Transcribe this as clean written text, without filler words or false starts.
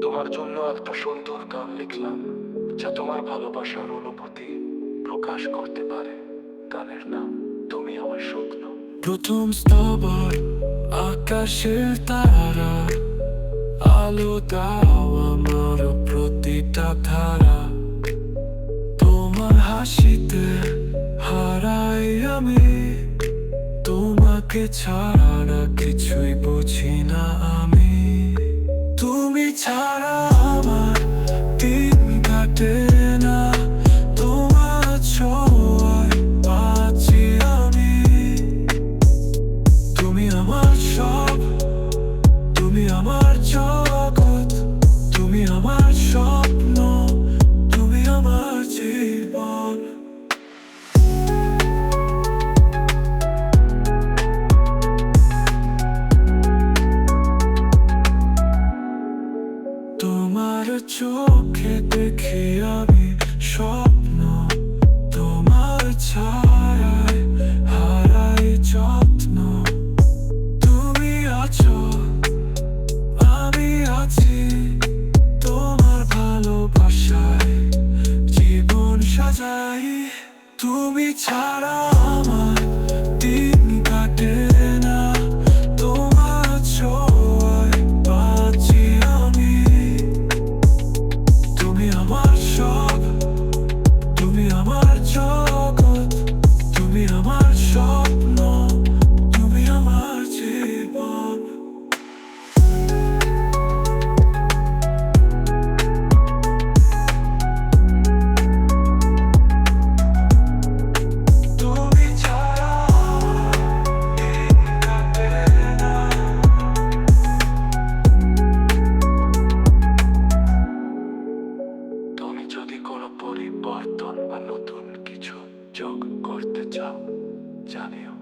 তোমার জন্য একটা সুন্দর গান লিখলাম, যা তোমার ভালোবাসার অনুভূতি প্রকাশ করতে পারে। গানের নাম তুমি আমার স্বপ্ন। প্রথম স্তবর আকাশের তারা, আলো দাও আমার প্রতিটা ধারা। তোমার হাসিতে হারাই আমি, তোমাকে ছাড়া কিছুই বুঝি না আমি। তুমি ছাড়া আমার দিন কাটে না, তোমার ছোঁয়ায় বাঁচি আমি। তুমি আমার সব, তুমি আমার জগৎ, তুমি আমার স্বপ্ন, তুমি আমার জীবন। তোমার চোখে দেখি আমি স্বপ্ন, তোমার ছায়ায় হারাই যত্ন। তুমি আছো, আমি আছি, তোমার ভালোবাসায় জীবন সাজাই। তুমি ছাড়া আমার দিন কাটে না, তোমার ছোঁয়ায় বাঁচি আমি। তুমি আমার সব, তুমি আমার জগৎ, তুমি আমার স্বপ্ন, তুমি আমার জীবন। তুমি ছাড়া আমার দিন কাটে না। তুমি যদি কোনো পরিবর্তন বা নতুন কিছু যোগ করতে চাও, জানিও।